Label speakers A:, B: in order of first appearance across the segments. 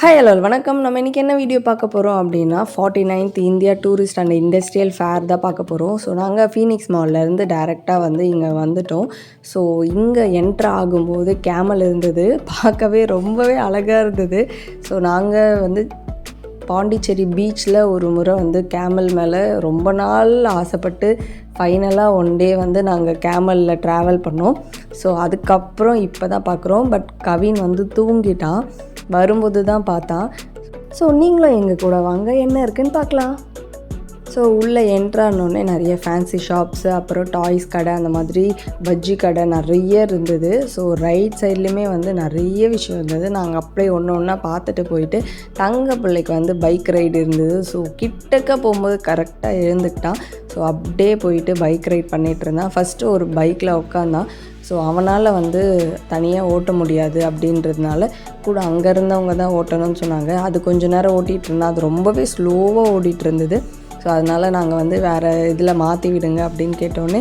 A: Hi hello வணக்கம். நம்ம இன்றைக்கி என்ன வீடியோ பார்க்க போகிறோம் அப்படின்னா 49th India tourist and industrial fair தான் பார்க்க போகிறோம். ஸோ நாங்கள் ஃபீனிக்ஸ் மால்லேருந்து டேரெக்டாக இங்கே வந்துட்டோம். ஸோ இங்கே என்ட்ரு ஆகும்போது கேமல் இருந்தது, பார்க்கவே ரொம்பவே அழகாக இருந்தது. ஸோ நாங்கள் பாண்டிச்சேரி பீச்சில் ஒரு முறை கேமல் மேலே ரொம்ப நாள் ஆசைப்பட்டு ஃபைனலாக ஒன் டே நாங்கள் கேமலில் ட்ராவல் பண்ணோம். ஸோ அதுக்கப்புறம் இப்போ தான் பார்க்குறோம். பட் கவின் தூங்கிட்டான், வரும்போது தான் பார்த்தான். ஸோ நீங்களும் எங்கள் கூட வாங்க, என்ன இருக்குதுன்னு பார்க்கலாம். ஸோ உள்ளே என்ட்ரானோடனே நிறைய ஃபேன்சி ஷாப்ஸு, அப்புறம் டாய்ஸ் கடை, அந்த மாதிரி பஜ்ஜி கடை நிறைய இருந்தது. ஸோ ரைட் சைட்லேயுமே நிறைய விஷயம் இருந்தது. நாங்கள் அப்படியே ஒன்று ஒன்றா பார்த்துட்டு போயிட்டு தங்க பிள்ளைக்கு பைக் ரைடு இருந்தது. ஸோ கிட்டக்க போகும்போது கரெக்டாக எழுந்துக்கிட்டான். ஸோ அப்படியே போயிட்டு பைக் ரைட் பண்ணிகிட்டு இருந்தான். ஃபஸ்ட்டு ஒரு பைக்கில் உட்காந்தான். ஸோ அவனால் தனியாக ஓட்ட முடியாது அப்படின்றதுனால கூட அங்கே இருந்தவங்க தான் ஓட்டணும்னு சொன்னாங்க. அது கொஞ்சம் நேரம் ஓட்டிகிட்டு இருந்தால் அது ரொம்பவே ஸ்லோவாக ஓடிட்டு இருந்தது. ஸோ அதனால் நாங்கள் வேறு இதில் மாற்றி விடுங்க அப்படின்னு கேட்டோடனே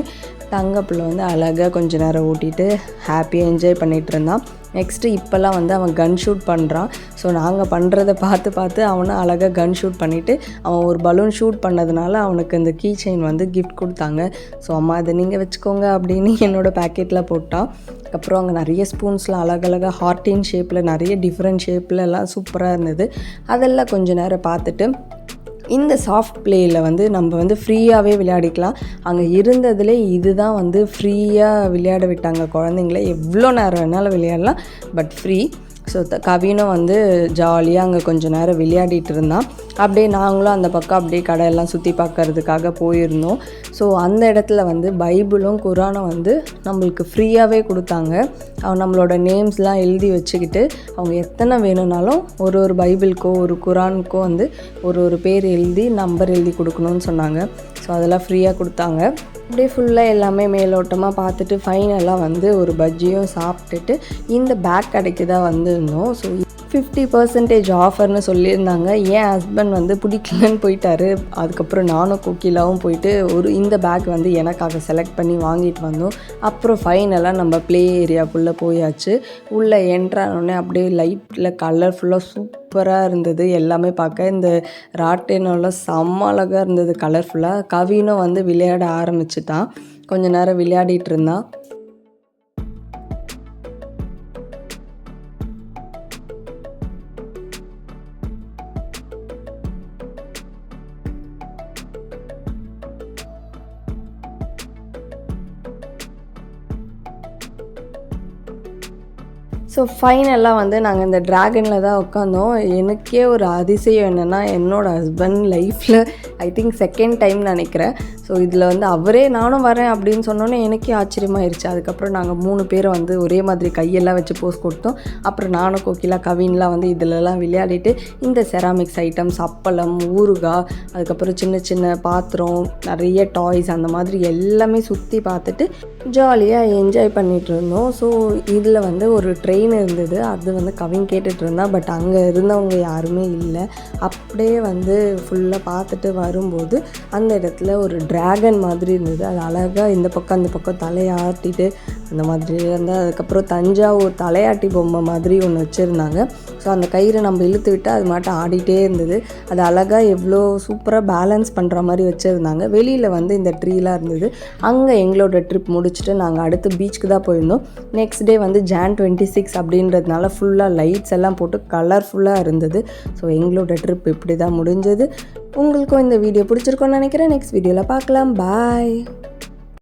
A: தங்கப்பிள்ளை அழகாக கொஞ்சம் நேரம் ஓட்டிகிட்டு ஹாப்பியாக என்ஜாய் பண்ணிகிட்டு இருந்தான். நெக்ஸ்ட்டு இப்போல்லாம் அவன் கன் ஷூட் பண்ணுறான். ஸோ நாங்கள் பண்ணுறதை பார்த்து அவனை அழகாக கன் ஷூட் பண்ணிவிட்டு அவன் ஒரு பலூன் ஷூட் பண்ணதுனால அவனுக்கு இந்த கீ செயின் கிஃப்ட் கொடுத்தாங்க. ஸோ அம்மா இதை நீங்கள் வச்சுக்கோங்க அப்படின்னு என்னோடய பேக்கெட்டில் போட்டான். அதுக்கப்புறம் அங்கே நிறைய ஸ்பூன்ஸ்லாம் அழகழகாக ஹார்ட்டின் ஷேப்பில் நிறைய டிஃப்ரெண்ட் ஷேப்பில் எல்லாம் சூப்பராக இருந்தது. அதெல்லாம் கொஞ்சம் நேரம் பார்த்துட்டு இந்த சாஃப்ட் பிளேயில் நம்ம ஃப்ரீயாகவே விளையாடிக்கலாம். அங்கே இருந்ததுலே இதுதான் ஃப்ரீயாக விளையாட விட்டாங்க குழந்தைங்கள. எவ்வளோ நேரம் வேணாலும் விளையாடலாம், பட் ஃப்ரீ. ஸோ கவினும் ஜாலியாக அங்கே கொஞ்சம் நேரம் விளையாடிட்டு இருந்தான். அப்படியே நாங்களும் அந்த பக்கம் அப்படியே கடையெல்லாம் சுற்றி பார்க்கறதுக்காக போயிருந்தோம். ஸோ அந்த இடத்துல பைபிளும் குரானும் நம்மளுக்கு ஃப்ரீயாகவே கொடுத்தாங்க. நம்மளோட நேம்ஸ்லாம் எழுதி வச்சுக்கிட்டு அவங்க எத்தனை வேணும்னாலும் ஒரு பைபிளுக்கோ ஒரு குரானுக்கோ ஒரு பேர் எழுதி நம்பர் எழுதி கொடுக்கணும்னு சொன்னாங்க. ஸோ அதெல்லாம் ஃப்ரீயாக கொடுத்தாங்க. அப்படியே ஃபுல்லாக எல்லாமே மேலோட்டமாக பார்த்துட்டு ஃபைனலாக ஒரு பஜ்ஜியும் சாப்பிட்டுட்டு இந்த பேக் கடைக்கு தான் வந்திருந்தோம். ஸோ 50% ஆஃபர்னு சொல்லியிருந்தாங்க. என் ஹஸ்பண்ட் பிடிக்கலன்னு போயிட்டாரு. அதுக்கப்புறம் நானும் கோகிலாவும் போயிட்டு இந்த பேக் எனக்காக செலக்ட் பண்ணி வாங்கிட்டு வந்தோம். அப்புறம் ஃபைனலாக நம்ம ப்ளே ஏரியாக்குள்ளே போயாச்சு. உள்ளே என்ட்ரானோடனே அப்படியே லைட்டில் கலர்ஃபுல்லாக சூப்பராக இருந்தது எல்லாமே பார்க்க. இந்த ராட்டினோலாம் செம்ம அழகாக இருந்தது கலர்ஃபுல்லாக. கவினும் விளையாட ஆரம்பிச்சிட்டான். கொஞ்ச நேரம் விளையாடிட்டு இருந்தான். ஸோ ஃபைனலாக நாங்கள் இந்த ட்ராகனில் தான் உட்காந்தோம். எனக்கே ஒரு அதிசயம் என்னென்னா, என்னோடய ஹஸ்பண்ட் லைஃப்பில் ஐ திங்க் செகண்ட் டைம் நினைக்கிறேன். ஸோ இதில் அவரே நானும் வரேன் அப்படின்னு சொன்னோன்னே எனக்கே ஆச்சரியமாயிருச்சு. அதுக்கப்புறம் நாங்கள் 3 பேரும் ஒரே மாதிரி கையெல்லாம் வச்சு போஸ் கொடுத்தோம். அப்புறம் நானும் கோகிலா கவின்லாம் இதிலெல்லாம் விளையாடிட்டு இந்த செராமிக்ஸ் ஐட்டம்ஸ், அப்பளம், ஊறுகாய், அதுக்கப்புறம் சின்ன சின்ன பாத்திரம், நிறைய டாய்ஸ், அந்த மாதிரி எல்லாமே சுற்றி பார்த்துட்டு ஜாலியாக என்ஜாய் பண்ணிகிட்டு இருந்தோம். ஸோ இதில் ஒரு ட்ரெயின் இருந்தது. அது கவின் கேட்டுட்டு இருந்தான். பட் அங்கே இருந்தவங்க யாருமே இல்லை. அப்படியே ஃபுல்லாக பார்த்துட்டு வரும்போது அந்த இடத்துல ஒரு ட்ராகன் மாதிரி இருந்தது. அது அழகாக இந்த பக்கம் அந்த பக்கம் தலையாட்டிட்டு அந்த மாதிரி இருந்தால். அதுக்கப்புறம் தஞ்சாவூர் தலையாட்டி பொம்மை மாதிரி ஒன்று வச்சுருந்தாங்க. ஸோ அந்த கயிறை நம்ம இழுத்து விட்டால் அது மாட்டம் ஆடிட்டே இருந்தது. அது அழகாக எவ்வளோ சூப்பராக பேலன்ஸ் பண்ணுற மாதிரி வச்சுருந்தாங்க. வெளியில் இந்த ட்ரீலாம் இருந்தது. அங்கே எங்களோட ட்ரிப் முடிச்சுட்டு நாங்கள் அடுத்து பீச்சுக்கு தான் போயிருந்தோம். நெக்ஸ்ட் டே Jan 26 அப்படின்றதுனால ஃபுல்லாக லைட்ஸ் எல்லாம் போட்டு கலர்ஃபுல்லாக இருந்தது. ஸோ எங்களோட ட்ரிப் இப்படி தான் முடிஞ்சது. உங்களுக்கும் இந்த வீடியோ பிடிச்சிருக்கோன்னு நினைக்கிறேன். நெக்ஸ்ட் வீடியோவில் பார்க்கலாம். பாய்.